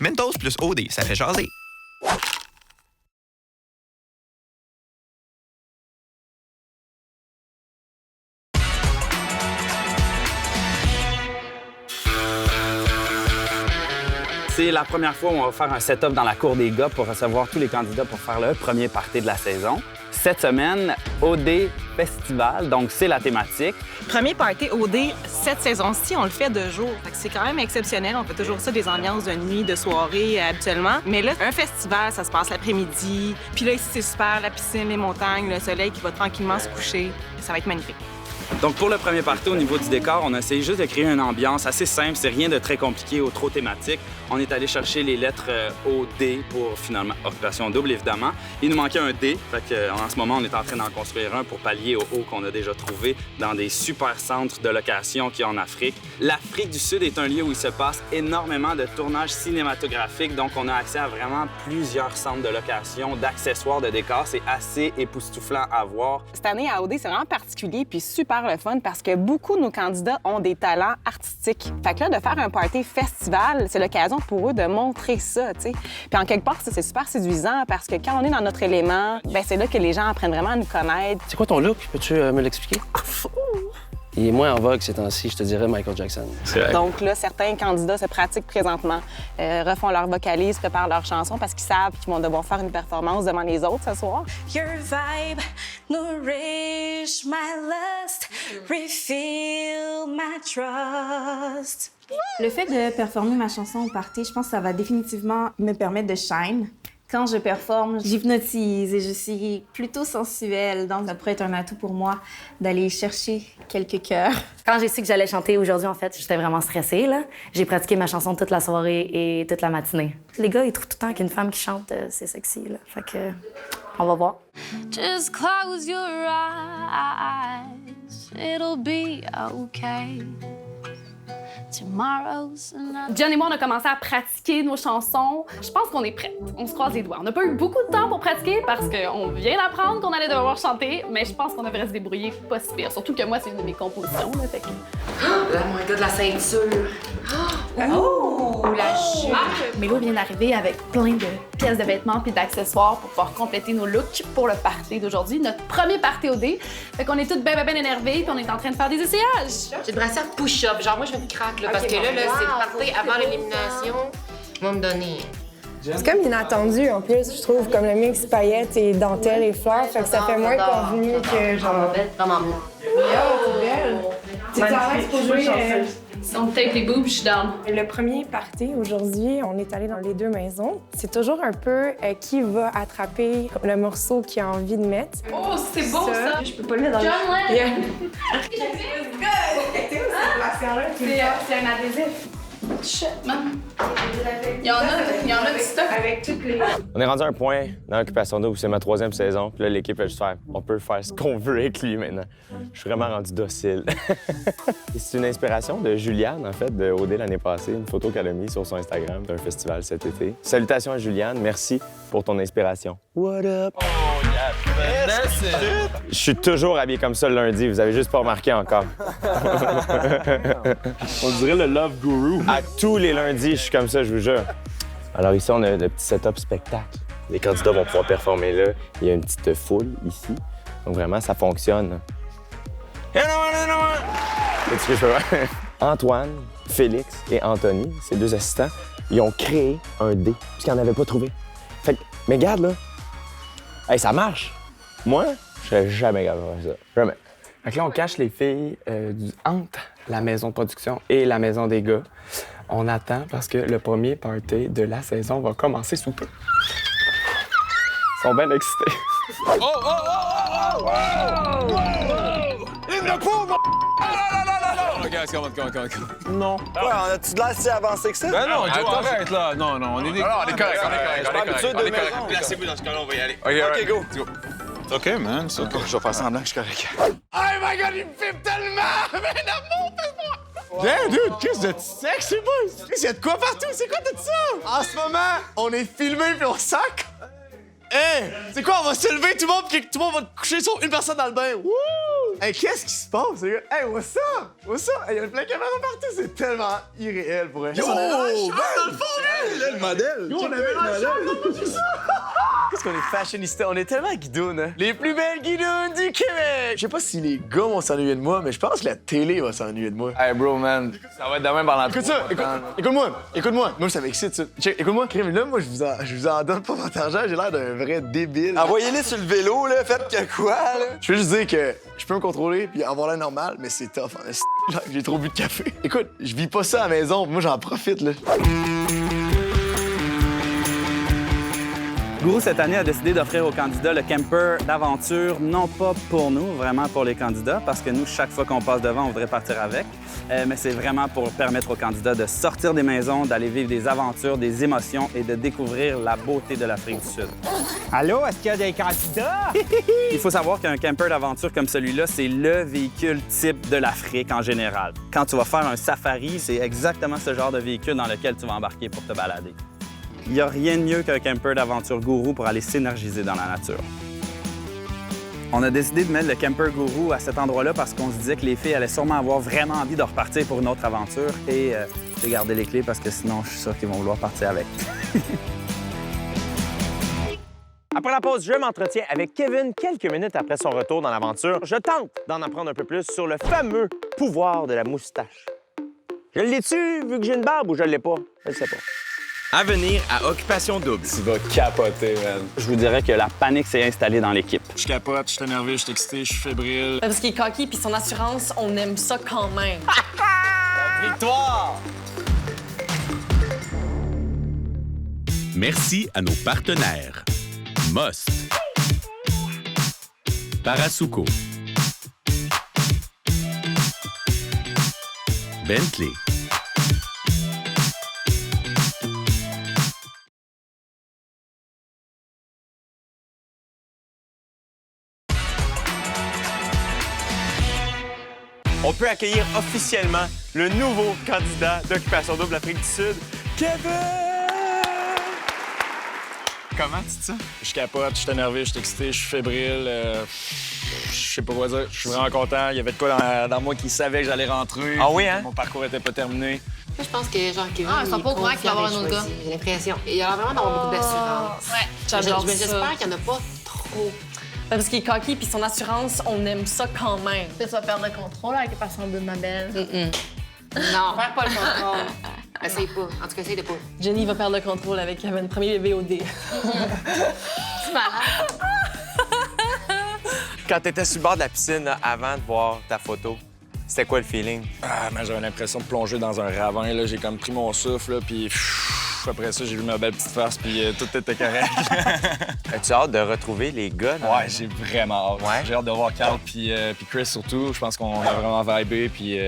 Mentos plus OD, ça fait jaser. C'est la première fois où on va faire un setup dans la cour des gars pour recevoir tous les candidats pour faire le premier party de la saison. Cette semaine, OD Festival, donc c'est la thématique. Premier party OD, cette saison-ci, on le fait 2 jours. Fait que c'est quand même exceptionnel. On fait toujours ça, des ambiances de nuit, de soirée habituellement. Mais là, un festival, ça se passe l'après-midi. Puis là, ici, c'est super, la piscine, les montagnes, le soleil qui va tranquillement se coucher. Ça va être magnifique. Donc pour le premier party, au niveau du décor, on a essayé juste de créer une ambiance assez simple. C'est rien de très compliqué ou trop thématique. On est allé chercher les lettres OD pour finalement Occupation Double, évidemment. Il nous manquait un D. Fait que, en ce moment, on est en train d'en construire un pour pallier au O qu'on a déjà trouvé dans des super centres de location qu'il y a en Afrique. L'Afrique du Sud est un lieu où il se passe énormément de tournages cinématographiques. Donc on a accès à vraiment plusieurs centres de location, d'accessoires, de décors. C'est assez époustouflant à voir. Cette année à OD, c'est vraiment particulier puis super le fun parce que beaucoup de nos candidats ont des talents artistiques. Fait que là, de faire un party festival, c'est l'occasion pour eux de montrer ça, tu sais. Puis en quelque part, c'est super séduisant parce que quand on est dans notre élément, ben c'est là que les gens apprennent vraiment à nous connaître. C'est quoi ton look? Peux-tu me l'expliquer? Il est moins en vogue ces temps-ci, je te dirais Michael Jackson. Donc là, certains candidats se pratiquent présentement, refont leur vocalise, préparent leurs chansons parce qu'ils savent qu'ils vont devoir faire une performance devant les autres ce soir. Your vibe nourish my lust, refill my trust. Le fait de performer ma chanson au party, je pense que ça va définitivement me permettre de shine. Quand je performe, j'hypnotise et je suis plutôt sensuelle, donc ça pourrait être un atout pour moi d'aller chercher quelques cœurs. Quand j'ai su que j'allais chanter aujourd'hui, en fait, j'étais vraiment stressée, là. J'ai pratiqué ma chanson toute la soirée et toute la matinée. Les gars, ils trouvent tout le temps qu'une femme qui chante, c'est sexy, là. Fait que, on va voir. Just close your eyes, it'll be okay. John et moi, on a commencé à pratiquer nos chansons. Je pense qu'on est prêtes. On se croise les doigts. On n'a pas eu beaucoup de temps pour pratiquer parce qu'on vient d'apprendre qu'on allait devoir chanter, mais je pense qu'on devrait se débrouiller pas si pire. Surtout que moi, c'est une de mes compositions. Là, fait que... Là, mon gars de la ceinture. Oh! La jupe. Mélo vient d'arriver avec plein de pièces de vêtements puis d'accessoires pour pouvoir compléter nos looks pour le party d'aujourd'hui. Notre premier party OD. Fait qu'on est toutes bien énervées puis on est en train de faire des essayages. J'ai le brassière push-up. Genre, moi, je fais du crack, là, parce que là, c'est le party avant l'élimination. Ils vont me donner. C'est comme inattendu, en plus, je trouve, comme le mix paillettes et dentelles et fleurs, fait que ça fait moins convenu que genre... Vraiment belle. Yo, t'es belle! Tu t'arrêtes pour jouer... Si on tape les boobs, je suis down. Le premier party, aujourd'hui, on est allé dans les 2 maisons. C'est toujours un peu qui va attraper le morceau qu'il a envie de mettre. Oh, c'est beau ça! Je peux pas le mettre dans John le... Lennon! C'est un adhésif. Shit, man. Il y en a du stock. Avec toutes les... On est rendu à un point dans l'Occupation Double où c'est ma 3e saison. Puis là, l'équipe va juste faire, on peut faire ce qu'on veut avec lui maintenant. Je suis vraiment rendu docile. C'est une inspiration de Juliane, en fait, de OD l'année passée, une photo qu'elle a mise sur son Instagram d'un festival cet été. Salutations à Juliane, merci pour ton inspiration. What up? Oh, Je suis toujours habillé comme ça le lundi, vous avez juste pas remarqué encore. On dirait le Love Guru. À tous les lundis, je suis comme ça, je vous jure. Alors ici, on a le petit setup spectacle. Les candidats vont pouvoir performer là. Il y a une petite foule ici. Donc vraiment, ça fonctionne. Est-ce que je peux voir? Antoine, Félix et Anthony, ces 2 assistants, ils ont créé un dé, puisqu'ils n'en avaient pas trouvé. Fait que, mais regarde là, hey, ça marche. Moi, je serais jamais capable de faire ça. Jamais. Fait que là, on cache les filles entre la maison de production et la maison des gars. On attend parce que le premier party de la saison va commencer sous peu. Ils sont bien excités. Oh, oh, oh, oh, oh! In the pool, mon... OK, come on. Non. Ouais, on a-tu de l'air si avancé que ça? Ben non, Joe, arrête, là. Non, on est des... Non, on est correct, on est correct. Placez-vous dans ce cas-là, on va y aller. OK, go. OK, man, c'est OK. Je vais faire semblant que je suis correct. Oh my God, il me filme tellement! Mais non, montez-moi! Damn, dude, qu'est-ce de sexy, boys? Il y a de quoi partout, c'est quoi tout ça? En ce moment, on est filmé puis on sac. Hey, c'est quoi, on va se lever, tout le monde, puis tout le monde va coucher sur une personne dans le bain. Wouh! Hey, qu'est-ce qui se passe, les gars? Hey, what's up? What's up? Hey, y a plein de caméras partout, c'est tellement irréel pour elle. Yo, on avait dans le fond, le modèle! Yo, on avait l'air ça! Qu'est-ce qu'on est fashionista? On est tellement guidounes, hein? Les plus belles guidounes du Québec! Je sais pas si les gars vont s'ennuyer de moi, mais je pense que la télé va s'ennuyer de moi. Hey, bro, man, ça va être demain pendant Écoute ça, écoute-moi. Moi, ça m'excite, ça. Check, écoute-moi, Crime, là, moi, je vous en donne pas votre argent, j'ai l'air d'un vrai débile. Envoyez-les sur le vélo, là, faites que quoi, là? Je veux juste dire que je peux me contrôler puis avoir l'air normal, mais c'est tough. Hein. J'ai trop bu de café. Écoute, je vis pas ça à la maison, moi, j'en profite, là. Guru, cette année, a décidé d'offrir aux candidats le camper d'aventure, non pas pour nous, vraiment pour les candidats, parce que nous, chaque fois qu'on passe devant, on voudrait partir avec, mais c'est vraiment pour permettre aux candidats de sortir des maisons, d'aller vivre des aventures, des émotions et de découvrir la beauté de l'Afrique du Sud. Allô, est-ce qu'il y a des candidats? Il faut savoir qu'un camper d'aventure comme celui-là, c'est le véhicule type de l'Afrique en général. Quand tu vas faire un safari, c'est exactement ce genre de véhicule dans lequel tu vas embarquer pour te balader. Il n'y a rien de mieux qu'un camper d'aventure Guru pour aller s'énergiser dans la nature. On a décidé de mettre le camper Guru à cet endroit-là parce qu'on se disait que les filles allaient sûrement avoir vraiment envie de repartir pour une autre aventure et j'ai gardé les clés parce que sinon, je suis sûr qu'ils vont vouloir partir avec. Après la pause, je m'entretiens avec Kevin quelques minutes après son retour dans l'aventure. Je tente d'en apprendre un peu plus sur le fameux pouvoir de la moustache. Je l'ai-tu vu que j'ai une barbe ou je l'ai pas? Je ne sais pas. À venir à Occupation Double. Tu vas capoter, man. Je vous dirais que la panique s'est installée dans l'équipe. Je capote, je suis énervé, je suis excité, je suis fébrile. Parce qu'il est coquille puis son assurance, on aime ça quand même. Victoire! Merci à nos partenaires. Most, Parasuco, Bentley, On peut accueillir officiellement le nouveau candidat d'Occupation Double Afrique du Sud, Kevin! Comment tu te sens? Je capote, je suis énervé, je suis excité, je suis fébrile. Je sais pas quoi dire. Je suis vraiment content. Il y avait de quoi dans moi qui savait que j'allais rentrer. Ah oui, hein? Mon parcours était pas terminé. Moi, je pense que genre Kevin. Ah, ils sont pas au courant qu'il va y avoir un autre gars. J'ai l'impression. Il a vraiment d'avoir beaucoup d'assurance. Ouais, j'adore ça. J'espère qu'il n'y en a pas trop. Parce qu'il est coquille puis son assurance, on aime ça quand même. Peut-être tu vas perdre le contrôle avec la passion de ma belle. Non, perds pas le contrôle. Essaye pas. En tout cas, essaye de pas. Jenny va perdre le contrôle avec Kevin, premier bébé au dé. C'est malade. Quand t'étais sur le bord de la piscine là, avant de voir ta photo, C'était quoi le feeling? Ah, mais j'avais l'impression de plonger dans un ravin. Là. J'ai comme pris mon souffle, là, puis après ça, j'ai vu ma belle petite face, puis tout était correct. As-tu hâte de retrouver les gars? Ouais, j'ai vraiment hâte. Ouais. J'ai hâte de voir Carl puis Chris surtout. Je pense qu'on a vraiment vibé, puis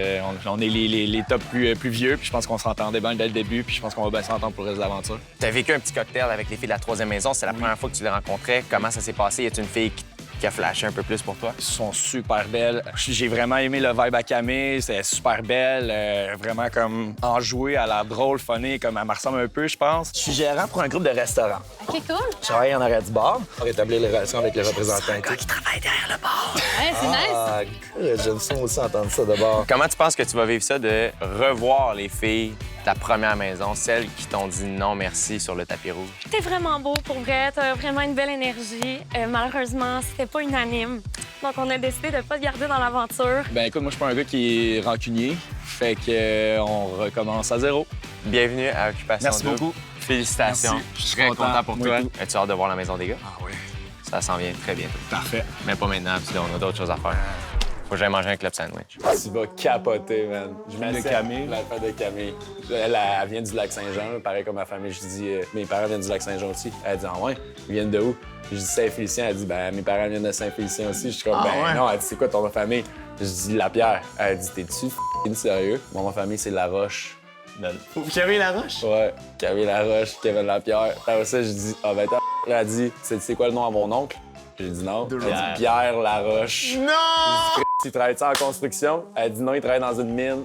on est les tops plus vieux, puis je pense qu'on s'entendait bien dès le début, puis je pense qu'on va bien s'entendre pour le reste de l'aventure. T'as vécu un petit cocktail avec les filles de la troisième maison. C'est la première fois que tu les rencontrais. Comment ça s'est passé? Y a-t-il une fille qui a flashé un peu plus pour toi? Ils sont super belles. J'ai vraiment aimé le vibe à Camille. C'était super belle. Vraiment comme enjouée, à la drôle, funny, comme elle me ressemble un peu, je pense. Je suis gérant pour un groupe de restaurants. OK, cool. Je travaille en arrière du bar pour établir les relations avec les représentants. C'est un gars qui travaille derrière le bar. Ouais, c'est nice. J'aime ça aussi entendre ça de bord. Comment tu penses que tu vas vivre ça de revoir les filles de ta première maison, celles qui t'ont dit non merci sur le tapis rouge? T'es vraiment beau pour vrai, t'as vraiment une belle énergie. Malheureusement, c'était pas unanime. Donc, on a décidé de pas te garder dans l'aventure. Ben écoute, moi, je suis pas un gars qui est rancunier. Fait que on recommence à zéro. Bienvenue à Occupation Merci Double. beaucoup. Félicitations. Merci. Je suis très content pour Moi toi. tout. As-tu hâte de voir la maison des gars? Ah oui. Ça s'en vient très bientôt. Parfait. Mais pas maintenant, parce qu'on a d'autres choses à faire. Faut que j'aille manger un club sandwich. Tu vas capoter, man. Je viens de Camille. La fête de Camille. Elle vient du Lac-Saint-Jean, pareil comme ma famille. Je dis, mes parents viennent du Lac-Saint-Jean aussi. Elle dit, ah ouais, ils viennent de où? Je dis Saint-Félicien. Elle dit, ben mes parents viennent de Saint-Félicien aussi. Je suis comme, non. Elle dit, c'est quoi ton famille? Je dis, Lapierre. Elle dit, t'es-tu sérieux? Moi, ma famille, c'est La Roche. Camille Laroche? Ouais, Camille Laroche, Kevin Lapierre. Après ça, je dis, ah ben, elle a dit, c'est quoi le nom à mon oncle? J'ai dit non. Elle dit Pierre Laroche. Non! J'ai dit, il travaille-tu en construction? Elle dit non, il travaille dans une mine.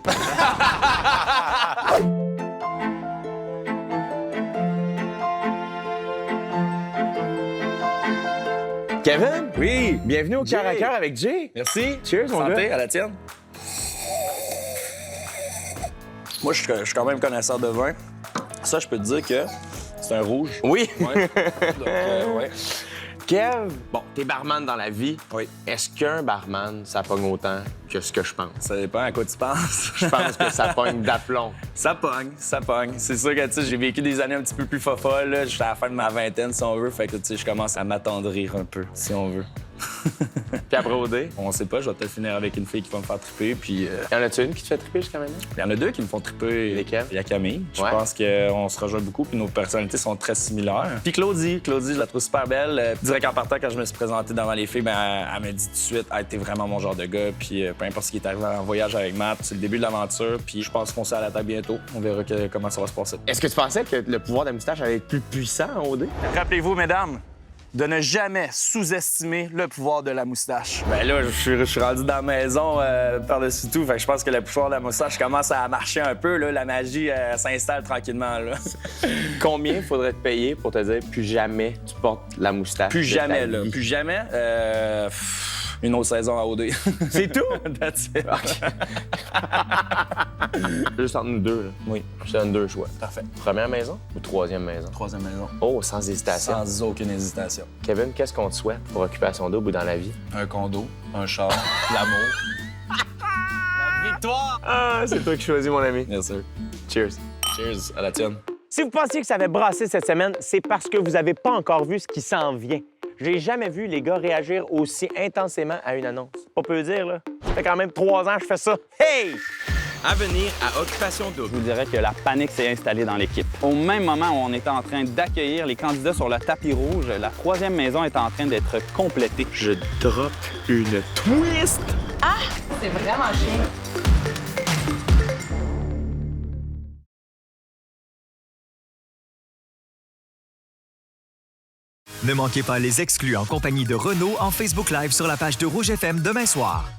Kevin? Oui! Bienvenue au Cœur à Cœur avec Jay. Merci. Cheers, mon Santé, gars. à la tienne. Moi, je suis quand même connaisseur de vin. Ça, je peux te dire que c'est un rouge. Oui. Ouais. Donc, ouais. Kev, bon, t'es barman dans la vie. Oui. Est-ce qu'un barman, ça pogne autant que ce que je pense? Ça dépend à quoi tu penses. Je pense que ça pogne d'aplomb. Ça pogne, ça pogne. C'est sûr que, tu sais, j'ai vécu des années un petit peu plus folles, là. J'étais à la fin de ma vingtaine, si on veut. Fait que, tu sais, je commence à m'attendrir un peu, si on veut. Puis après OD? On sait pas, je vais peut-être finir avec une fille qui va me faire triper, puis... Y en a-tu une qui te fait triper jusqu'à maintenant? Il y en a deux qui me font triper. Lesquelles? Il y a Camille. Je Ouais. pense qu'on se rejoint beaucoup, puis nos personnalités sont très similaires. Puis Claudie, je la trouve super belle. Direct en partant, quand je me suis présenté devant les filles, ben, elle m'a dit tout de suite, hey, t'es vraiment mon genre de gars, puis peu importe ce qui est arrivé en voyage avec Matt, c'est le début de l'aventure, puis je pense qu'on s'est à la table bientôt. On verra comment ça va se passer. Est-ce que tu pensais que le pouvoir de la moustache allait être plus puissant en OD? Rappelez-vous, mesdames, de ne jamais sous-estimer le pouvoir de la moustache. Ben là, je suis rendu dans la maison par-dessus tout. Fait que je pense que le pouvoir de la moustache commence à marcher un peu. Là. La magie s'installe tranquillement. Là. Combien faudrait te payer pour te dire plus jamais tu portes la moustache? Plus de ta jamais, là. vie? Plus jamais. Une autre saison à OD. C'est tout? That's it. Juste entre nous deux, là. Oui. Je te donne deux choix. Parfait. Première maison ou troisième maison? Troisième maison. Oh, sans hésitation. Sans aucune hésitation. Kevin, qu'est-ce qu'on te souhaite pour Occupation Double ou dans la vie? Un condo, un char, l'amour. La victoire! Ah, c'est toi qui choisis, mon ami. Bien sûr. Cheers. Cheers, à la tienne. Si vous pensiez que ça avait brassé cette semaine, c'est parce que vous n'avez pas encore vu ce qui s'en vient. J'ai jamais vu les gars réagir aussi intensément à une annonce. Pas peu dire, là. Ça fait quand même 3 ans que je fais ça. Hey! À venir à Occupation Double. Je vous dirais que la panique s'est installée dans l'équipe. Au même moment où on était en train d'accueillir les candidats sur le tapis rouge, la troisième maison est en train d'être complétée. Je drop une twist. Ah! C'est vraiment chiant. Ne manquez pas les exclus en compagnie de Renaud en Facebook Live sur la page de Rouge FM demain soir.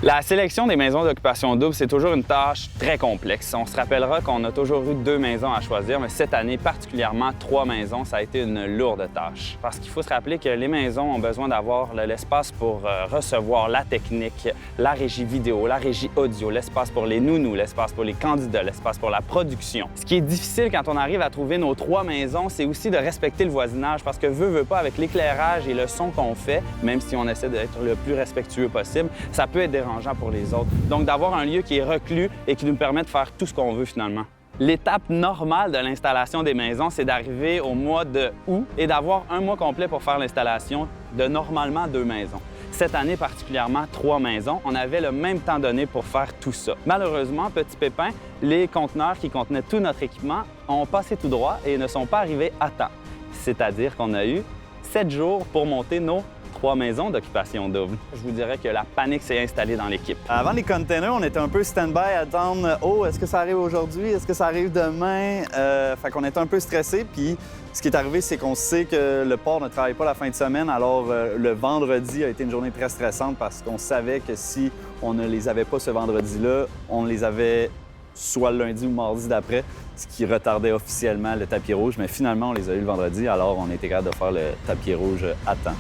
La sélection des maisons d'occupation double, c'est toujours une tâche très complexe. On se rappellera qu'on a toujours eu 2 maisons à choisir, mais cette année, particulièrement 3 maisons, ça a été une lourde tâche. Parce qu'il faut se rappeler que les maisons ont besoin d'avoir l'espace pour recevoir la technique, la régie vidéo, la régie audio, l'espace pour les nounous, l'espace pour les candidats, l'espace pour la production. Ce qui est difficile quand on arrive à trouver nos 3 maisons, c'est aussi de respecter le voisinage parce que veut pas, avec l'éclairage et le son qu'on fait, même si on essaie d'être le plus respectueux possible, ça peut être dérangeant pour les autres. Donc, d'avoir un lieu qui est reclus et qui nous permet de faire tout ce qu'on veut finalement. L'étape normale de l'installation des maisons, c'est d'arriver au mois de août et d'avoir un mois complet pour faire l'installation de normalement 2 maisons. Cette année particulièrement, 3 maisons, on avait le même temps donné pour faire tout ça. Malheureusement, petit pépin, les conteneurs qui contenaient tout notre équipement ont passé tout droit et ne sont pas arrivés à temps. C'est-à-dire qu'on a eu 7 jours pour monter nos 3 maisons d'occupation double. Je vous dirais que la panique s'est installée dans l'équipe. Avant les containers, on était un peu stand-by à attendre « Oh, est-ce que ça arrive aujourd'hui? Est-ce que ça arrive demain? » Fait qu'on était un peu stressés. Puis ce qui est arrivé, c'est qu'on sait que le port ne travaille pas la fin de semaine. Alors le vendredi a été une journée très stressante parce qu'on savait que si on ne les avait pas ce vendredi-là, on les avait soit le lundi ou le mardi d'après, ce qui retardait officiellement le tapis rouge. Mais finalement, on les a eu le vendredi, alors on était capable de faire le tapis rouge à temps.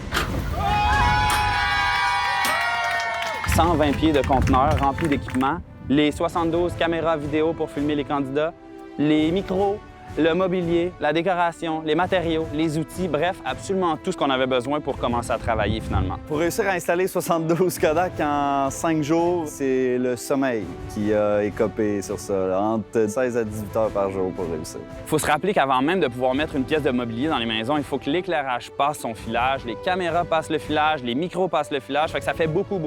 120 pieds de conteneurs remplis d'équipements, les 72 caméras vidéo pour filmer les candidats, les micros, le mobilier, la décoration, les matériaux, les outils, bref, absolument tout ce qu'on avait besoin pour commencer à travailler finalement. Pour réussir à installer 72 Kodak en 5 jours, c'est le sommeil qui a écopé sur ça, là, entre 16 à 18 heures par jour pour réussir. Il faut se rappeler qu'avant même de pouvoir mettre une pièce de mobilier dans les maisons, il faut que l'éclairage passe son filage, les caméras passent le filage, les micros passent le filage, fait que ça fait beaucoup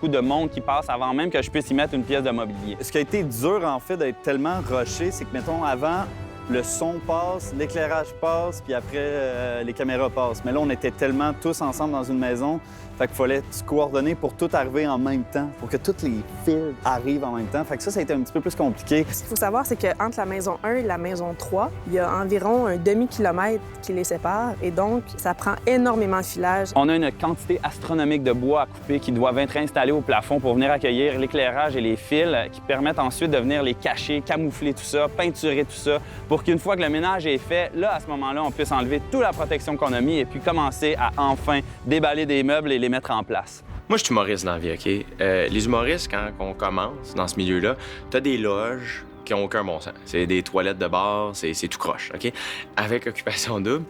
de monde qui passe avant même que je puisse y mettre une pièce de mobilier. Ce qui a été dur, en fait, d'être tellement rushé, c'est que, mettons, avant, le son passe, l'éclairage passe, puis après, les caméras passent. Mais là, on était tellement tous ensemble dans une maison, fait qu'il fallait se coordonner pour tout arriver en même temps, pour que tous les fils arrivent en même temps. Fait que ça a été un petit peu plus compliqué. Ce qu'il faut savoir, c'est qu'entre la maison 1 et la maison 3, il y a environ un demi-kilomètre qui les sépare, et donc, ça prend énormément de filage. On a une quantité astronomique de bois à couper qui doivent être installés au plafond pour venir accueillir l'éclairage et les fils qui permettent ensuite de venir les cacher, camoufler tout ça, peinturer tout ça, pour qu'une fois que le ménage est fait, là, à ce moment-là, on puisse enlever toute la protection qu'on a mis et puis commencer à enfin déballer des meubles et les mettre en place. Moi, je suis humoriste dans la vie, OK? Les humoristes, quand on commence dans ce milieu-là, t'as des loges qui n'ont aucun bon sens. C'est des toilettes de bar, c'est tout croche, OK? Avec Occupation Double,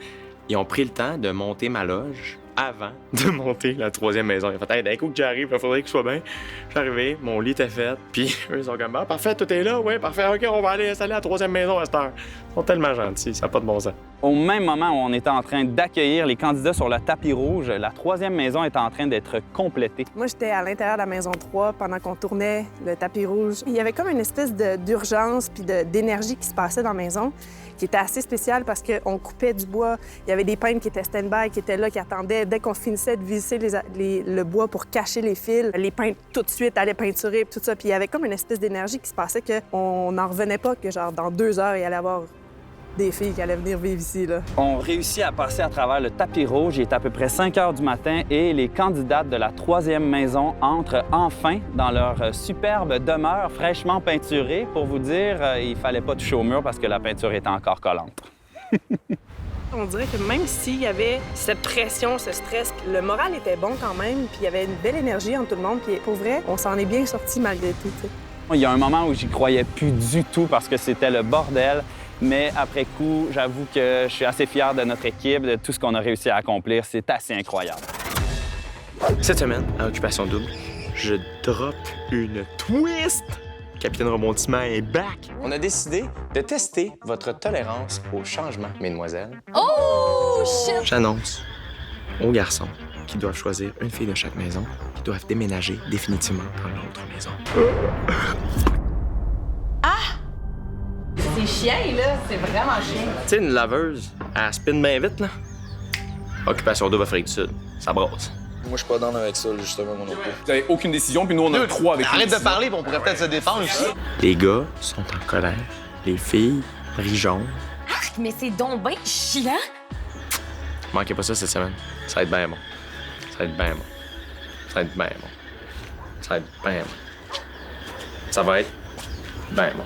ils ont pris le temps de monter ma loge avant de monter la 3e maison. Ils ont fait, hey, d'un coup que j'arrive, il faudrait que je sois bien. Je suis arrivé, mon lit était fait, puis eux, ils sont comme, ah, parfait, tout est là, ouais, parfait, OK, on va aller installer la 3e maison à cette heure. Ils sont tellement gentils, ça n'a pas de bon sens. Au même moment où on était en train d'accueillir les candidats sur le tapis rouge, la 3e maison est en train d'être complétée. Moi, j'étais à l'intérieur de la maison 3 pendant qu'on tournait le tapis rouge. Il y avait comme une espèce d'urgence puis d'énergie qui se passait dans la maison, qui était assez spéciale parce qu'on coupait du bois. Il y avait des peintres qui étaient stand-by, qui étaient là, qui attendaient. Dès qu'on finissait de visser le bois pour cacher les fils, les peintres tout de suite allaient peinturer tout ça. Puis il y avait comme une espèce d'énergie qui se passait qu'on n'en revenait pas que genre dans 2 heures, il allait y avoir des filles qui allaient venir vivre ici, là. On réussit à passer à travers le tapis rouge. Il est à peu près 5 heures du matin et les candidates de la 3e maison entrent enfin dans leur superbe demeure fraîchement peinturée. Pour vous dire, il fallait pas toucher au mur parce que la peinture était encore collante. On dirait que même s'il y avait cette pression, ce stress, le moral était bon quand même, puis il y avait une belle énergie entre tout le monde, puis pour vrai, on s'en est bien sortis malgré tout, t'sais. Il y a un moment où j'y croyais plus du tout parce que c'était le bordel. Mais après coup, j'avoue que je suis assez fier de notre équipe, de tout ce qu'on a réussi à accomplir. C'est assez incroyable. Cette semaine, à Occupation Double, je drop une twist. Capitaine Rebondissement est back. On a décidé de tester votre tolérance au changement, mesdemoiselles. Oh, shit! J'annonce aux garçons qui doivent choisir une fille de chaque maison, qui doivent déménager définitivement dans l'autre maison. C'est chien, là. C'est vraiment chien. Tu sais, une laveuse, elle spin bien vite, là. Occupation Double Afrique du Sud, ça brosse. Moi, je suis pas dans avec ça, justement, mon oncle. Vous avez aucune décision, puis nous, on a 3 avec Arrête de parler, puis on pourrait peut-être se défendre aussi. Les gars sont en colère. Les filles rient jaune. Arc, mais c'est donc bien chiant. Manquez pas ça cette semaine. Ça va être bien bon. Ça va être bien bon. Ça va être bien bon. Ça va être bien bon. Ça va être bien bon.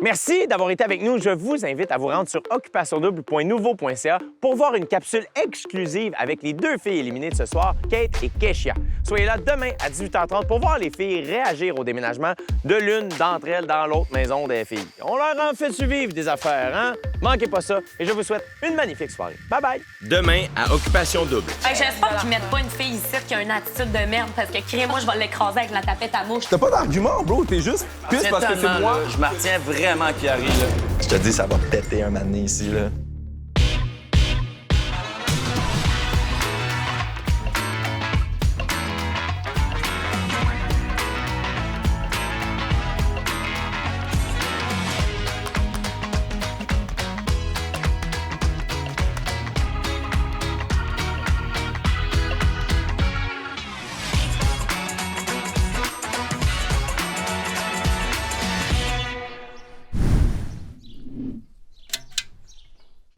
Merci d'avoir été avec nous. Je vous invite à vous rendre sur occupationdouble.nouveau.ca pour voir une capsule exclusive avec les 2 filles éliminées de ce soir, Kate et Keshia. Soyez là demain à 18h30 pour voir les filles réagir au déménagement de l'une d'entre elles dans l'autre maison des filles. On leur en fait survivre des affaires, hein? Manquez pas ça et je vous souhaite une magnifique soirée. Bye-bye! Demain à Occupation Double. J'espère qu'ils mettent pas une fille ici qui a une attitude de merde parce que crée-moi, je vais l'écraser avec la tapette à mouche. T'as pas d'argument, bro. T'es juste plus parce que c'est moi. Je m'en retiens vraiment qui arrive, là. Je te dis, ça va péter un moment donné ici, là.